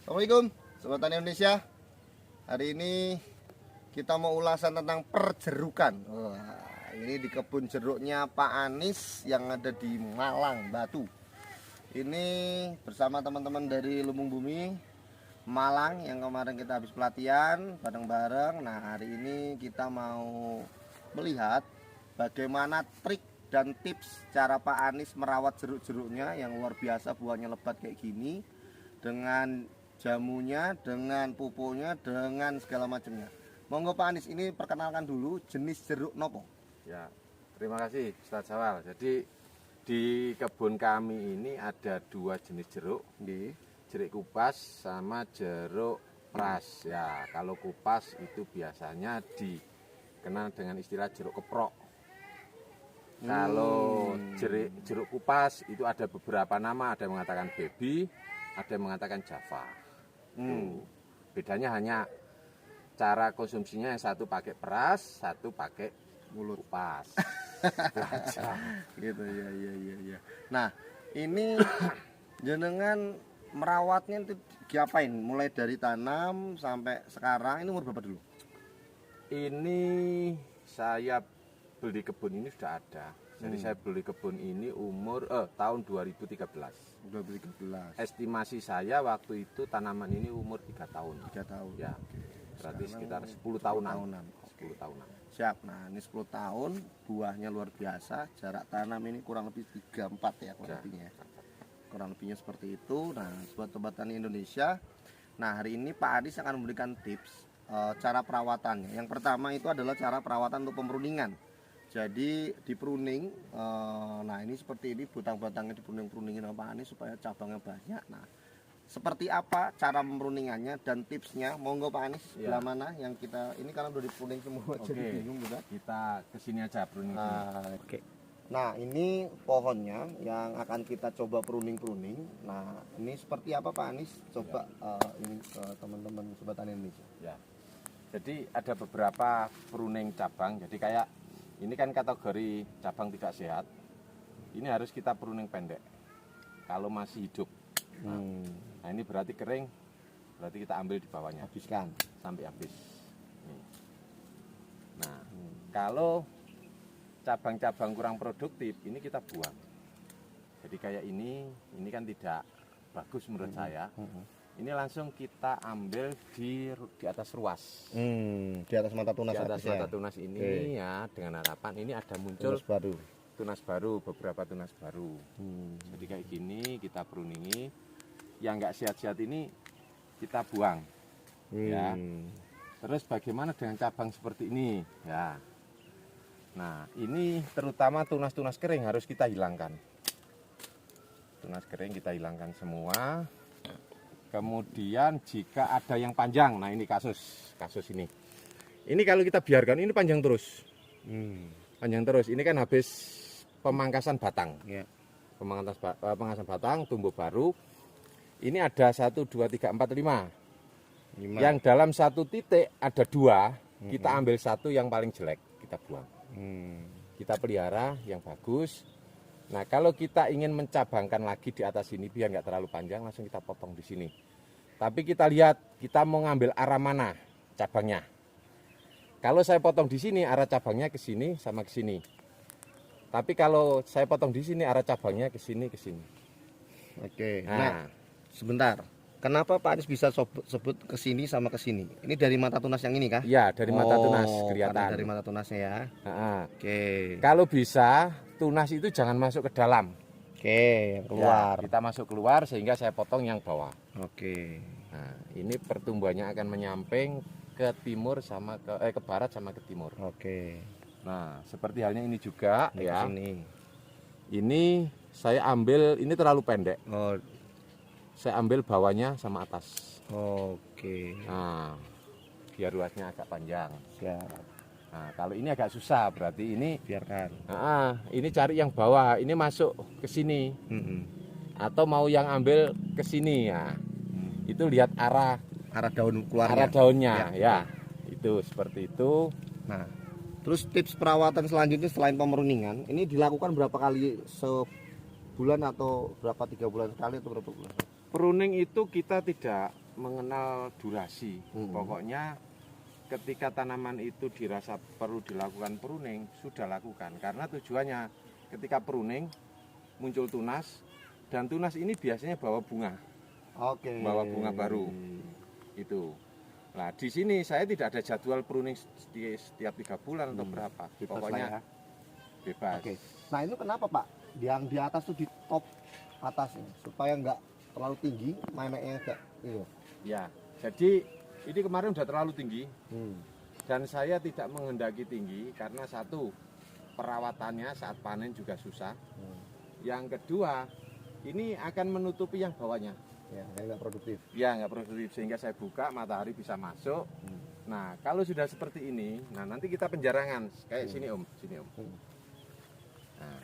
Assalamualaikum Sobat Tani Indonesia. Hari ini kita mau ulasan tentang perjerukan. Wah, ini di kebun jeruknya Pak Anis yang ada di Malang, Batu. Ini bersama teman-teman dari Lumbung Bumi Malang yang kemarin kita habis pelatihan bareng-bareng. Nah, hari ini kita mau melihat bagaimana trik dan tips cara Pak Anis merawat jeruk-jeruknya yang luar biasa, buahnya lebat kayak gini, dengan jamunya, dengan pupuknya, dengan segala macamnya. Monggo Pak Anis, ini perkenalkan dulu jenis jeruk nopo. Ya, terima kasih Ustadz Sawal. Jadi di kebun kami ini ada dua jenis jeruk, jeruk kupas sama jeruk pras. Ya, kalau kupas itu biasanya dikenal dengan istilah jeruk keprok. Kalau jeruk kupas itu ada beberapa nama, ada yang mengatakan baby, ada yang mengatakan Java. Bedanya hanya cara konsumsinya, yang satu pakai peras, satu pakai mulut kupas. Gitu ya. Nah, ini jenengan merawatnya itu diapain? Mulai dari tanam sampai sekarang, ini umur berapa dulu? Ini saya beli kebun ini sudah ada. Jadi saya beli kebun ini umur tahun 2013. 2013. Estimasi saya waktu itu tanaman ini umur 3 tahun. 3 tahun. Ya. Oke. Berarti Sekarang sekitar 10 tahunan. 10 10 tahunan. Siap. Nah, ini 10 tahun, buahnya luar biasa. Jarak tanam ini kurang lebih 3-4 ya kurang lebihnya. Kurang lebihnya seperti itu. Nah, sobat-sobat tani Indonesia. Nah, hari ini Pak Anis akan memberikan tips cara perawatannya. Yang pertama itu adalah cara perawatan untuk pemruningan. Jadi di pruning, nah ini seperti ini, batang-batangnya di pruning-pruningin sama Pak Anis supaya cabangnya banyak. Nah, seperti apa cara pemruningannya dan tipsnya? Monggo Pak Anis, sebelah mana yang kita ini, karena udah di pruning semua. Jadi bingung juga. Kita kesini aja pruning. Oke. Nah, ini pohonnya yang akan kita coba pruning-pruning. Nah, ini seperti apa Pak Anis? Coba ini ke teman-teman Sobat Tani Indonesia. Ya. Jadi ada beberapa pruning cabang. Jadi kayak ini kan kategori cabang tidak sehat. Ini harus kita pruning pendek. Kalau masih hidup. Nah, ini berarti kering. Berarti kita ambil di bawahnya. Habiskan Sampai habis. Nah, kalau cabang-cabang kurang produktif, ini kita buang. Jadi kayak ini kan tidak bagus menurut saya. Ini langsung kita ambil di atas ruas. Di atas mata tunas. Di atas mata tunas ini ya, dengan harapan ini ada muncul tunas baru, beberapa tunas baru. Jadi kayak gini kita pruningi. Yang nggak sehat-sehat ini kita buang. Ya. Terus bagaimana dengan cabang seperti ini? Ya. Nah, ini terutama tunas-tunas kering harus kita hilangkan. Tunas kering kita hilangkan semua. Kemudian jika ada yang panjang, nah ini kasus ini. Ini kalau kita biarkan ini panjang terus. Panjang terus. Ini kan habis pemangkasan batang. Ya. Pemangkasan batang, tumbuh baru. Ini ada 1, 2, 3, 4, 5. Yang dalam satu titik ada 2, kita ambil satu yang paling jelek, kita buang. Kita pelihara yang bagus. Nah, kalau kita ingin mencabangkan lagi di atas ini biar nggak terlalu panjang, langsung kita potong di sini. Tapi kita lihat kita mau ngambil arah mana cabangnya. Kalau saya potong di sini, arah cabangnya ke sini sama ke sini. Tapi kalau saya potong di sini, arah cabangnya ke sini ke sini. Oke. Nah, sebentar. Kenapa Pak Anis bisa sebut ke sini sama ke sini? Ini dari mata tunas yang ini kah? Iya, dari mata tunas kelihatan. Dari mata tunasnya ya. Oke. Kalau bisa tunas itu jangan masuk ke dalam. Oke, yang keluar. Ya, kita masuk keluar sehingga saya potong yang bawah. Oke. Nah, ini pertumbuhannya akan menyamping ke timur sama ke barat sama ke timur. Oke. Nah, seperti halnya ini juga Ini ya. Sini. Ini saya ambil, ini terlalu pendek. Oh. Saya ambil bawahnya sama atas. Oke. Nah, biar luasnya agak panjang. Siap. Nah, kalau ini agak susah, berarti ini Biarkan. ini cari yang bawah, ini masuk ke sini. Atau mau yang ambil ke sini ya. Itu lihat arah daun keluarnya. Arah daunnya ya. Itu seperti itu. Nah, terus tips perawatan selanjutnya selain pemruningan, ini dilakukan berapa kali sebulan atau berapa, 3 bulan sekali atau berapa bulan? Pruning itu kita tidak mengenal durasi. Pokoknya ketika tanaman itu dirasa perlu dilakukan pruning, sudah lakukan. Karena tujuannya ketika pruning muncul tunas, dan tunas ini biasanya bawa bunga. Bawa bunga baru. Itu. Nah, di sini saya tidak ada jadwal pruning setiap 3 bulan atau berapa. Pokoknya bebas. Nah, itu kenapa, Pak? Yang di atas tuh di top atasnya supaya nggak terlalu tinggi, mainnya enggak gitu. Ya, jadi ini kemarin udah terlalu tinggi. Dan saya tidak menghendaki tinggi karena satu, perawatannya saat panen juga susah. Yang kedua, ini akan menutupi yang bawahnya. Ya, nggak produktif. Ya, nggak produktif, sehingga saya buka matahari bisa masuk. Nah, kalau sudah seperti ini, nah nanti kita penjarangan kayak sini Om, sini Om. Nah,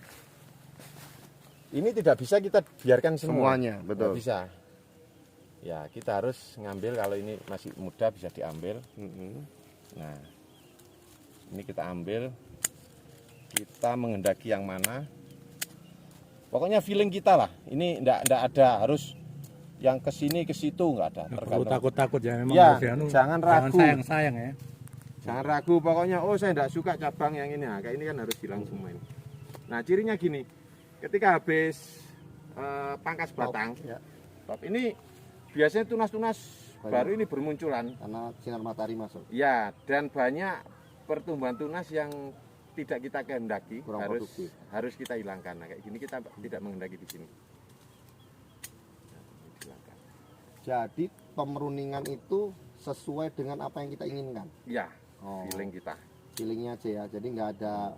ini tidak bisa kita biarkan Semuanya, betul. Nggak bisa. Ya, kita harus ngambil, kalau ini masih muda bisa diambil. Nah, ini kita ambil, kita menghendaki yang mana. Pokoknya feeling kita lah. Ini enggak ada harus yang ke sini ke situ, enggak ada. Perlu takut-takut ya, memang ya, harus jangan ragu. Jangan sayang ya. Jangan ragu, pokoknya oh saya enggak suka cabang yang ini. Nah, kayak ini kan harus hilang semua ini. Nah, cirinya gini. Ketika habis pangkas batang, top ini biasanya tunas-tunas baru ini bermunculan karena sinar matahari masuk. Ya, dan banyak pertumbuhan tunas yang tidak kita kehendaki, harus kita hilangkan. Nah, kayak gini kita tidak menghendaki di sini. Jadi pemruningan itu sesuai dengan apa yang kita inginkan. Ya, feeling kita. Feelingnya aja ya. Jadi nggak ada,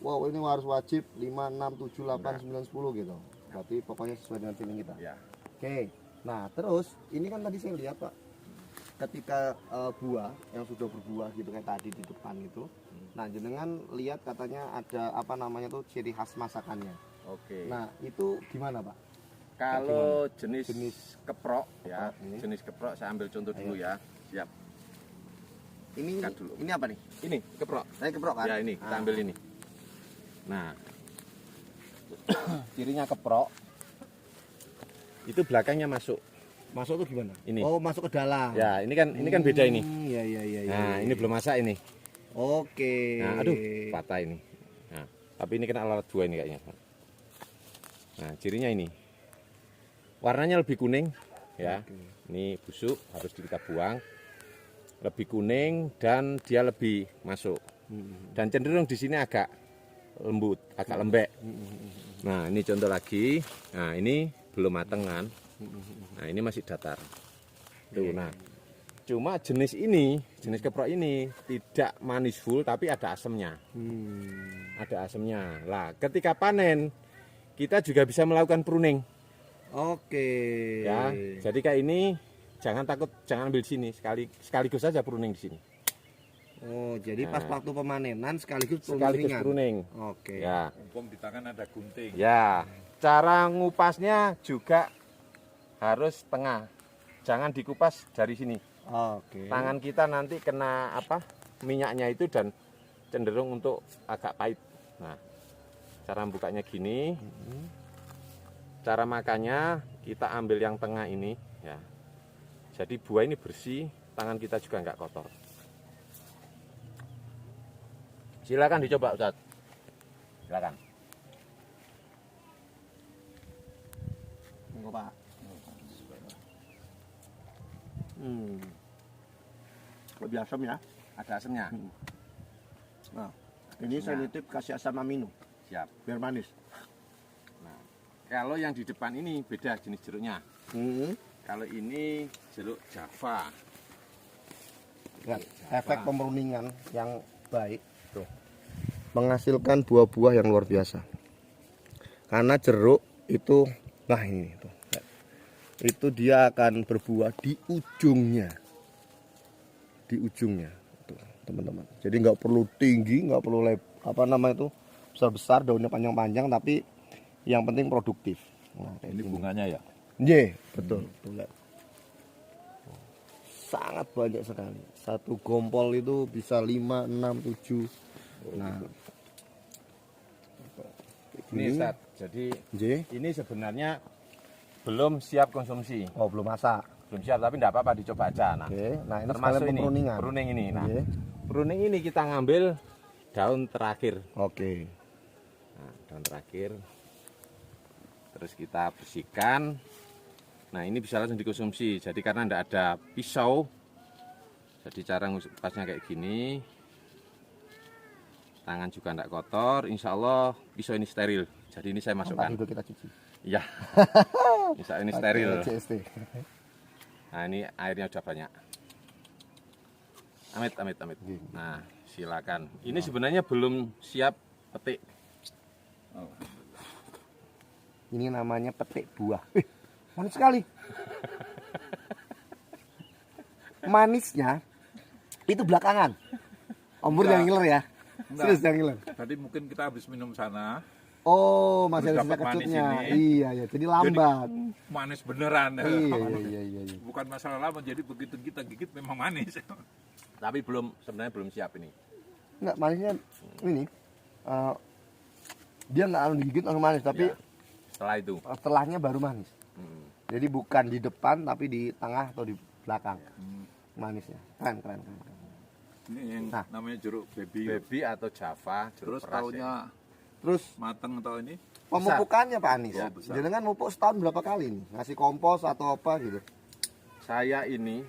wow ini harus wajib 5, 6, 7, 8, 9, 10 gitu. Berarti pokoknya sesuai dengan feeling kita. Ya. Oke. Nah terus ini kan tadi saya lihat Pak, ketika buah yang sudah berbuah gitu kayak tadi di depan itu. Nah jenengan lihat katanya ada apa namanya tuh ciri khas masakannya. Oke. Nah itu gimana Pak? Kalau jenis keprok ya, jenis keprok saya ambil contoh dulu ya. Siap. Ini dulu. Ini apa nih? Ini keprok. Saya keprok kan? Ya ini kita ambil ini. Nah, cirinya keprok itu belakangnya masuk. Masuk tuh gimana? Ini. Oh masuk ke dalam. Ya ini kan beda ini. Iya. Nah ini belum masak ini. Oke. Nah aduh patah ini. Nah tapi ini kena lalat buah ini kayaknya. Nah cirinya ini. Warnanya lebih kuning ya. Ini busuk harus kita buang. Lebih kuning dan dia lebih masuk. Dan cenderung di sini agak lembut, agak lembek. Nah, ini contoh lagi. Nah, ini belum mateng kan. Nah, ini masih datar. Tuh, nah. Cuma jenis keprok ini tidak manis full tapi ada asemnya. Ada asemnya. Lah, ketika panen kita juga bisa melakukan pruning. Oke. Ya, jadi kayak ini jangan takut, jangan ambil di sini, sekaligus saja pruning di sini. Oh, jadi pas waktu pemanenan sekaligus pruning. Oke. Ya. Umpam di tangan ada gunting. Ya, cara ngupasnya juga harus tengah. Jangan dikupas dari sini. Oke. Tangan kita nanti kena minyaknya itu dan cenderung untuk agak pahit. Nah, cara bukanya gini. Cara makannya kita ambil yang tengah ini ya. Jadi buah ini bersih, tangan kita juga nggak kotor. Silakan dicoba Ustaz. Silakan. Enggak Pak. Lebih asam ya. Ada asamnya. Nah, ini saya nitip kasih asam amino. Siap. Biar manis. Kalau yang di depan ini beda jenis jeruknya. Kalau ini jeruk Java. Lihat, efek pemruningan yang baik tuh. Menghasilkan buah-buah yang luar biasa. Karena jeruk itu, nah ini tuh. Itu dia akan berbuah di ujungnya. Di ujungnya, tuh, teman-teman. Jadi nggak perlu tinggi, nggak perlu besar-besar, daunnya panjang-panjang, tapi yang penting produktif. Nah, ini bunganya ya? Iya, betul. Sangat banyak sekali. Satu gompol itu bisa 5, 6, 7. Nah, ini Ustaz, jadi ini sebenarnya belum siap konsumsi. Oh, belum masak. belum siap tapi enggak apa-apa dicoba aja. Nah, Oke, nah ini termasuk sekalian ini pruningan. pruning ini. Nah, Oke. pruning ini kita ngambil daun terakhir. Oke. Nah, daun terakhir. Terus kita bersihkan. Nah, ini bisa langsung dikonsumsi. Jadi karena enggak ada pisau, jadi cara ngupasnya kayak gini. Tangan juga enggak kotor. Insya Allah pisau ini steril. Jadi ini saya masukkan. Dulu kita cuci. Iya. Insya Allah ini steril. Pakai CST. Nah, ini airnya udah banyak. Amit, amit, amit. Nah, silakan. Ini sebenarnya belum siap petik. Ini namanya petik buah. Manis sekali. Manisnya itu belakangan. Om Pur jangan ngiler ya. Enggak. Serius jangan ngiler. Tadi mungkin kita habis minum sana, Oh, masih ada Terus sisa dapat manis kecutnya. ini. Iya, ya. Jadi lambat. manis beneran. Iya. Bukan masalah lama, jadi begitu kita gigit memang manis. Tapi sebenarnya belum siap ini. Enggak, manisnya ini. Dia nggak langsung digigit langsung manis, tapi Ya, setelah itu. setelahnya baru manis. Hmm. Jadi bukan di depan tapi di tengah atau di belakang Hmm. manisnya. Keren. Ini yang Nah. namanya jeruk baby. Baby atau Java, jeruk Terus peras ya. taunya Terus matang atau ini? pemupukannya Pak Anies. Oh, besar. Jangan mupuk setahun berapa kali nih? Ngasih kompos atau apa gitu. Saya ini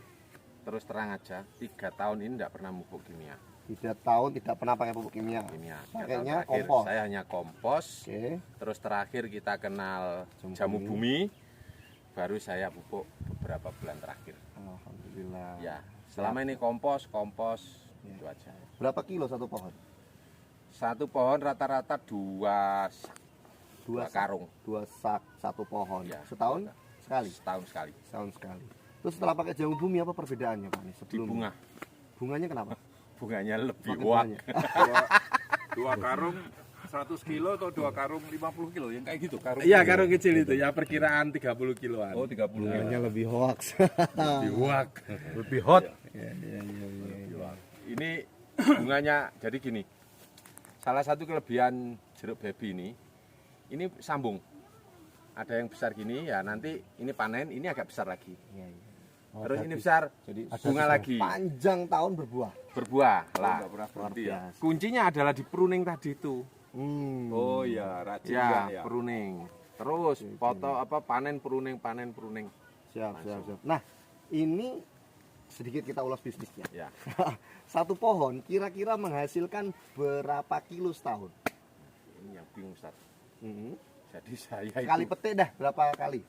terus terang aja 3 tahun ini tidak pernah pupuk kimia. 3 tahun tidak pernah pakai pupuk kimia. 3 Pakainya tahun terakhir kompos. saya hanya kompos. Oke. Terus terakhir kita kenal Jamu jamu bumi. Baru saya pupuk beberapa bulan terakhir. Alhamdulillah. Ya, selama ini kompos itu aja. Berapa kilo satu pohon? Satu pohon rata-rata 2 sak, 2 Sak. karung. 2 sak satu pohon. Ya, Setahun sekali. Setahun sekali. Setahun sekali. Terus setelah pakai jamu bumi apa perbedaannya Pak Anies? Di Sebelumnya? bunga. Bunganya kenapa? Bunganya lebih Pakai wak. bunganya. Dua karung 100 kilo atau 2 karung 50 kilo yang kayak gitu karung. Iya, karung kecil itu ya perkiraan 30 kiloan. Oh, 30 kilo. Bunganya lebih hoax. Lebih wak, lebih hot. Iya. Ini bunganya jadi gini. Salah satu kelebihan jeruk baby ini sambung. Ada yang besar gini ya, nanti ini panen, ini agak besar lagi. Oh, Terus ini besar, jadi bunga lagi. Panjang tahun berbuah. Berbuah lah. Enggak pernah berhenti ya. Kuncinya adalah di pruning tadi itu. Oh iya, rajin Ya, ya. pruning. Terus panen pruning. Siap. Nah, ini sedikit kita ulas bisnisnya. Ya. Satu pohon kira-kira menghasilkan berapa kilo setahun? Ini yang bingung Ustaz. Mhm. Jadi saya Kali itu petik dah berapa kali?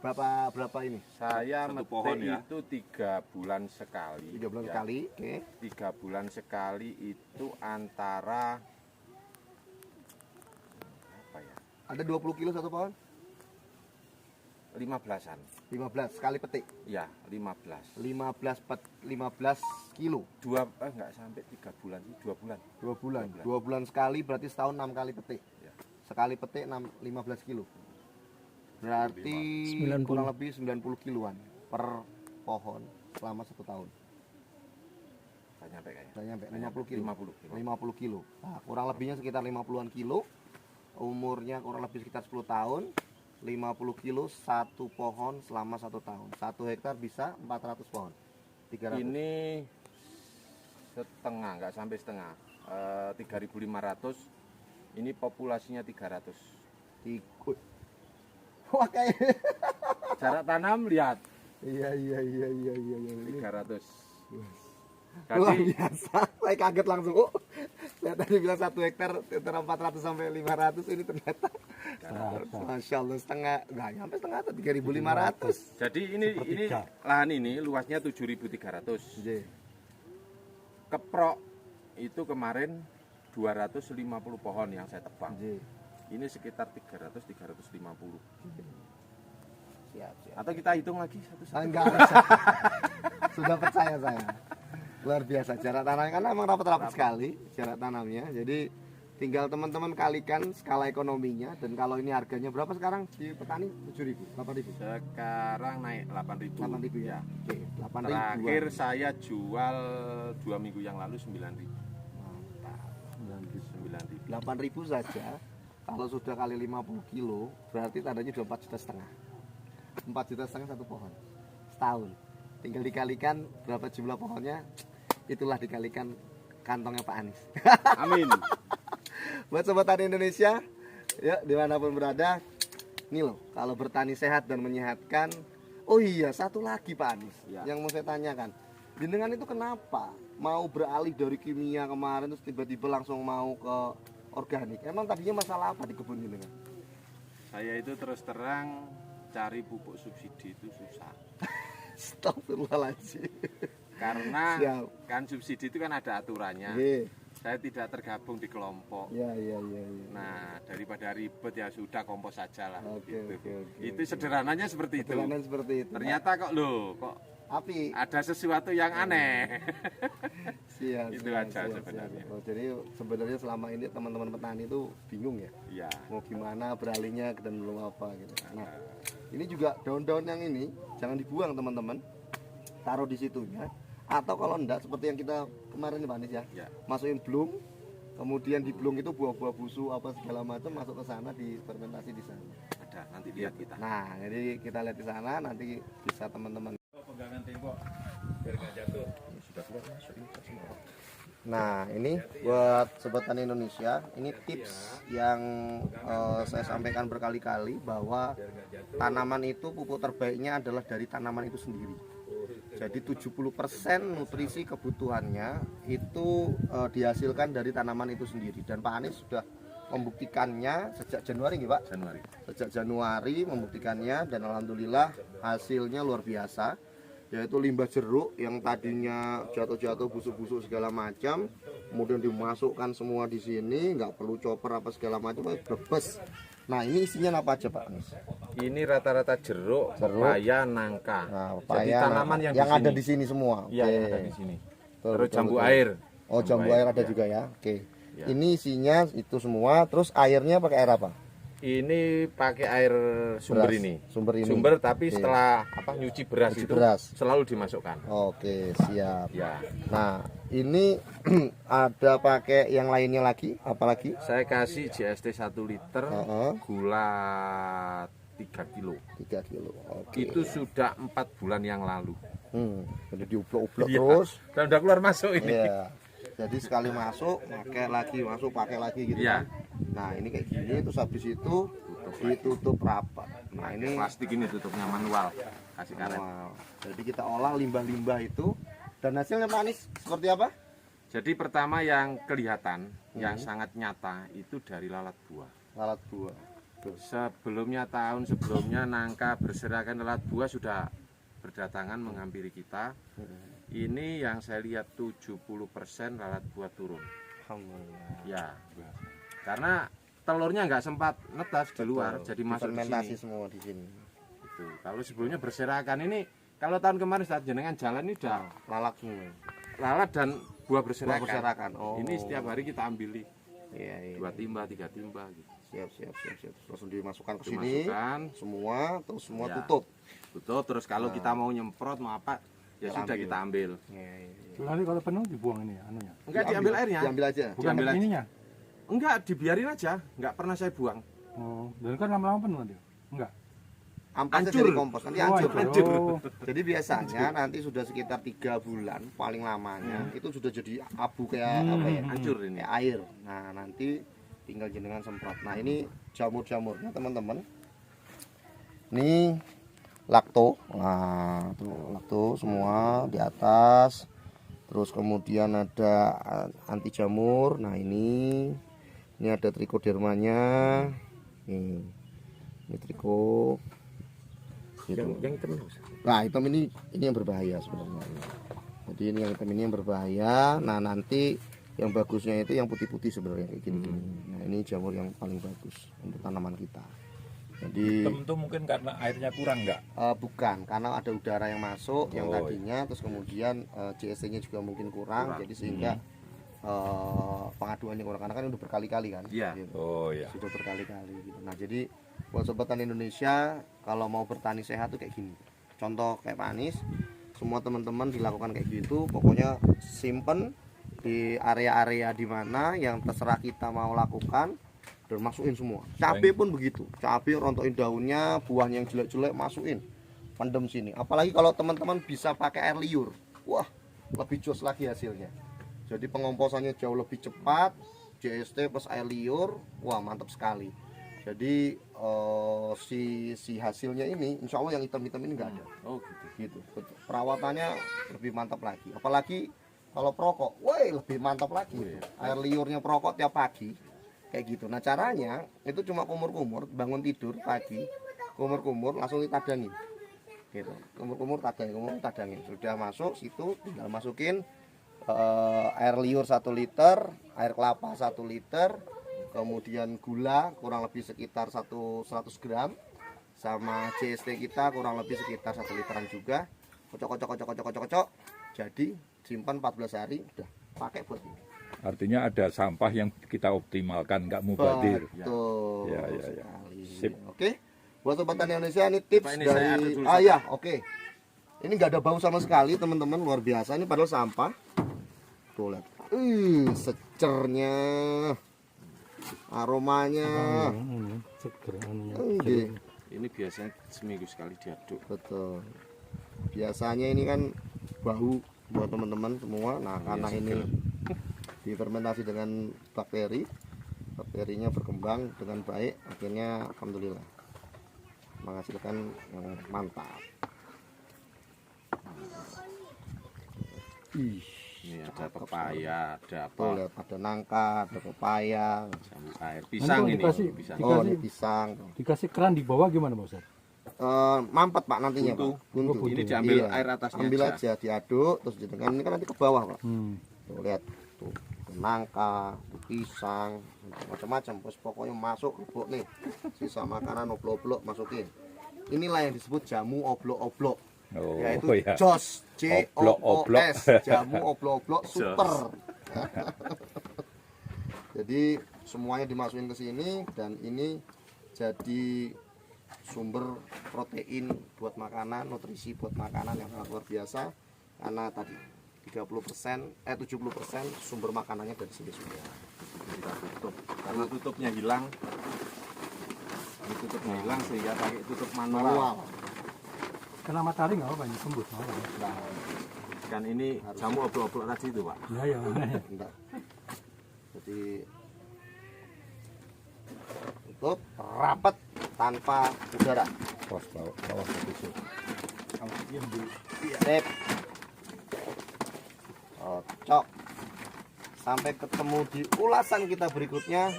Berapa ini? saya Satu metik pohon ya? itu 3 bulan sekali. 3 bulan Ya. sekali. Oke. 3 bulan sekali itu antara apa ya? Ada 20 kilo satu pohon? 15-an. 15 sekali petik. Ya, 15. 15 kilo. Enggak sampai 3 bulan sih, 2 bulan. 2 bulan. 2 bulan. 2 bulan sekali berarti setahun 6 kali petik. Ya. Sekali petik 15 kilo. Berarti 90. kurang lebih 90 kiloan per pohon selama 1 tahun. Enggak nyampe kayaknya. Nggak nyampe, Nggak 50 kilo. 50. 50 kilo. Nah, kurang lebihnya sekitar 50-an kilo. Umurnya kurang lebih sekitar 10 tahun. 50 kilo satu pohon selama 1 tahun. 1 hektar bisa 400 pohon. 300. Ini setengah, enggak sampai setengah. 3.500. Ini populasinya 300. Ikut. Wah kayak. Jarak tanam lihat Iya. 300. Luar Jadi biasa. Saya kaget langsung. Oh, saya tadi bilang 1 hektar antara 400 sampai 500 ini ternyata. Masya Allah setengah, nggak nyampe setengah atau 3.500. Jadi ini lahan ini luasnya 7.300. J. Keprok itu kemarin 250 pohon yang saya tebang. J. Ini sekitar 300-350. Siap. Atau kita hitung lagi satu-satu. Enggak bisa. Sudah percaya saya. Luar biasa jarak tanamnya karena emang rapat-rapat sekali jarak tanamnya. Jadi tinggal teman-teman kalikan skala ekonominya dan kalau ini harganya berapa sekarang di petani 7.000, 8.000. Sekarang naik 8.000. 8.000 ya. Oke, 8.000. Terakhir saya jual 2 minggu yang lalu 9.000. Mantap. 9.000. 8.000 saja. Kalau sudah kali 50 kilo berarti tandanya 4,5 juta. 4,5 juta satu pohon. setahun. Tinggal dikalikan berapa jumlah pohonnya, itulah dikalikan kantongnya Pak Anies. Amin. Buat sobat tani Indonesia, ya dimanapun berada, nih loh, kalau bertani sehat dan menyehatkan. Oh iya, satu lagi Pak Anies, Ya. yang mau saya tanyakan, jenengan itu kenapa mau beralih dari kimia kemarin terus tiba-tiba langsung mau ke organik? Emang tadinya masalah apa di kebun jenengan? Saya itu terus terang cari pupuk subsidi itu susah. Astagfirullahaladzim. Karena Siap. kan subsidi itu kan ada aturannya. Iya, Saya tidak tergabung di kelompok. iya. Nah, daripada ribet ya sudah kompos saja lah. Oke, gitu. oke. Itu sederhananya seperti itu. Sederhana seperti itu. Ternyata kok api. ada sesuatu yang aneh. Siap, Itu siap, aja siap, sebenarnya. siap. Oh, jadi sebenarnya selama ini teman-teman petani itu bingung ya, Ya. mau gimana beralihnya dan belum apa gitu. Nah, ini juga daun-daun yang ini jangan dibuang teman-teman, taruh di situnya. Atau kalau enggak seperti yang kita kemarin nih Pak Anies ya, Ya. masukin blung, kemudian di blung itu buah-buah busuk apa segala macam masuk ke sana, difermentasi di sana. Ada, nanti lihat kita. Nah, jadi kita lihat di sana, nanti bisa teman-teman. Pegangan tembok biar nggak jatuh. Nah, ini buat sobat tani Indonesia, ini tips yang saya sampaikan berkali-kali bahwa tanaman itu pupuk terbaiknya adalah dari tanaman itu sendiri. Jadi 70% nutrisi kebutuhannya itu dihasilkan dari tanaman itu sendiri. Dan Pak Anies sudah membuktikannya sejak Januari nih Pak. Januari. Sejak Januari membuktikannya dan alhamdulillah hasilnya luar biasa. Yaitu limbah jeruk yang tadinya jatuh-jatuh busuk-busuk segala macam, kemudian dimasukkan semua di sini, nggak perlu chopper apa segala macam, bebas. Nah, ini isinya apa aja Pak Anies? Ini rata-rata jeruk, pepaya, nangka. Nah, Jadi pepaya, tanaman yang ada di di sini semua. Iya, Oke. yang ada di sini. Betul, Terus betul, jambu betul. air. Oh, jambu air ada ya. juga ya. Oke. Ya. Ini isinya itu semua, terus airnya pakai air apa? Ini pakai air sumber Beras. ini. Sumber ini. Sumber tapi Oke. setelah nyuci beras Nyuci itu beras. selalu dimasukkan. Oke, siap. Ya. Nah, ini ada pakai yang lainnya lagi, apalagi? Saya kasih JST 1 liter, Heeh. gula 3 kilo. 3 kilo. Oke. Itu sudah 4 bulan yang lalu. Jadi diublek-ublek Iya. terus. Dan udah keluar masuk ini. Iya. Jadi sekali masuk, pakai lagi, masuk, pakai lagi gitu Iya. kan. Nah, ini kayak gini, terus habis itu ditutup rapat. Nah, ini Plastik ini tutupnya manual. Kasih karet. wow. Jadi kita olah limbah-limbah itu dan hasilnya Pak Anies seperti apa? Jadi pertama yang kelihatan, yang sangat nyata itu dari lalat buah. Lalat buah. Sebelumnya tahun sebelumnya nangka berserakan lalat buah sudah berdatangan menghampiri kita. Ini yang saya lihat 70% lalat buah turun. Alhamdulillah. Ya, karena telurnya nggak sempat netas di luar, jadi masuk di fermentasi sini. semua di sini. Itu. Kalau sebelumnya berserakan ini, kalau tahun kemarin saat jenengan jalan ini udah Lalak semua. lalat dan buah berserakan. Buah berserakan. Oh. Ini setiap hari kita ambil Iya, iya. 2 timba, 3 timba gitu. Siap. Langsung dimasukkan ke sini. Dimasukkan, Semua, terus semua Ya. tutup. tutup, terus kalau kita mau nyemprot mau apa, ya Kita sudah ambil. kita ambil. Iya. Nanti kalau penuh dibuang ini anunya. Enggak diambil airnya. Diambil aja. Bukan Diambil aja. ininya. Enggak, dibiarin aja, enggak pernah saya buang. Oh, dan kan lama-lama penuh nanti. Enggak. Ampasnya Hancur. jadi kompos, nanti hancur. hancur. Oh, Jadi biasanya nanti sudah sekitar 3 bulan paling lamanya itu sudah jadi abu kayak apa ya? Hancur ini. Kayak air. Nah, nanti tinggal jenengan semprot. Nah, ini jamur-jamurnya teman-teman. Ini lakto. Nah, tuh lakto semua di atas. Terus kemudian ada anti jamur. Nah, ini ada trichodermanya. Ini triko. Gitu. Yang hitam itu. Nah, hitam ini yang berbahaya sebenarnya. Jadi ini yang hitam ini yang berbahaya. Nah, nanti yang bagusnya itu yang putih-putih sebenarnya kayak gini. Nah, ini jamur yang paling bagus untuk tanaman kita. Jadi Hitam tuh mungkin karena airnya kurang nggak? bukan, karena ada udara yang masuk yang Oh, tadinya, terus kemudian CST-nya juga mungkin kurang. Jadi sehingga pengaduannya kurang karena kan udah berkali-kali kan. Iya. Gitu. Oh ya. Sudah berkali-kali gitu. Nah, jadi buat sobat tani Indonesia kalau mau bertani sehat tuh kayak gini. Contoh kayak Pak Anies, semua teman-teman dilakukan kayak gitu. Pokoknya simpen di area-area di mana yang terserah kita mau lakukan dan masukin semua. Cabai pun begitu. Cabai rontokin daunnya, buahnya yang jelek-jelek masukin. pendem sini. Apalagi kalau teman-teman bisa pakai air liur, wah lebih jos lagi hasilnya. Jadi pengomposannya jauh lebih cepat, JST plus air liur, wah mantap sekali. Jadi si hasilnya ini, insya Allah yang hitam-hitam ini nggak ada. Oh Gitu. Perawatannya lebih mantap lagi. Apalagi kalau perokok, wah lebih mantap lagi. Air liurnya perokok tiap pagi, kayak gitu. Nah caranya itu cuma kumur-kumur, bangun tidur pagi, kumur-kumur langsung ditadangin. Gitu. Kumur-kumur tadangin. Sudah masuk situ, tinggal masukin air liur 1 liter, air kelapa 1 liter, kemudian gula kurang lebih sekitar 100 gram, sama JST kita kurang lebih sekitar 1 literan juga. Kocok. Jadi simpan 14 hari, udah pakai buat ini. Artinya ada sampah yang kita optimalkan, nggak mubadir. Betul. Ya. Sekali. Sip. Oke. Buat sobat tani Indonesia, ini tips Pak, ini saya dari aduk dulu, oke. Ini nggak ada bau sama sekali, teman-teman, luar biasa. Ini padahal sampah. Tuh lihat. Secernya. Aromanya. Seger anunya. ini biasanya seminggu sekali diaduk. Betul. Biasanya ini kan bau buat teman-teman semua. Nah, karena ini difermentasi dengan bakteri, bakterinya berkembang dengan baik, akhirnya alhamdulillah menghasilkan yang mantap. Ini ada pepaya, ada Tuh apa? lihat, ada nangka, ada pepaya. Jambu air, pisang Nanti ini. dikasih- Pisang. Oh, ini pisang. Dikasih keran di bawah gimana Pak Ustaz? Mampet Pak nantinya Buntu. Pak. Buntu. Ini diambil Iya. air atasnya Ambil aja. aja, diaduk terus ditekan. Ini kan nanti ke bawah Pak. Hmm. Tuh lihat tuh nangka, tuh pisang, macam-macam. Terus pokoknya masuk oblok nih. Sisa makanan oblok-oblok masukin. Inilah yang disebut jamu oblok-oblok. Oh, Yaitu ya. JOS, Oblok-oblok. JOS, jamu oblok-oblok super. Jadi semuanya dimasukin ke sini dan ini jadi sumber protein buat makanan, nutrisi buat makanan yang sangat luar biasa. Karena tadi 70% sumber makanannya dari sini semua. Kita tutup. Karena tutupnya hilang. Ini tutupnya hilang sehingga pakai tutup manual. Kena matahari nggak apa-apa, ini tembus nggak apa-apa. Nah, Kan ini jamu oblok-oblok tadi itu, Pak. Ya. enggak. Jadi tutup rapat tanpa udara. Pos bawah tusuk. Sip. Cocok. Sampai ketemu di ulasan kita berikutnya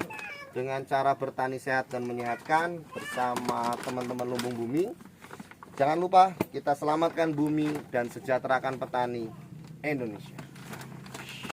dengan cara bertani sehat dan menyehatkan bersama teman-teman Lumbung Bumi. Jangan lupa kita selamatkan bumi dan sejahterakan petani Indonesia.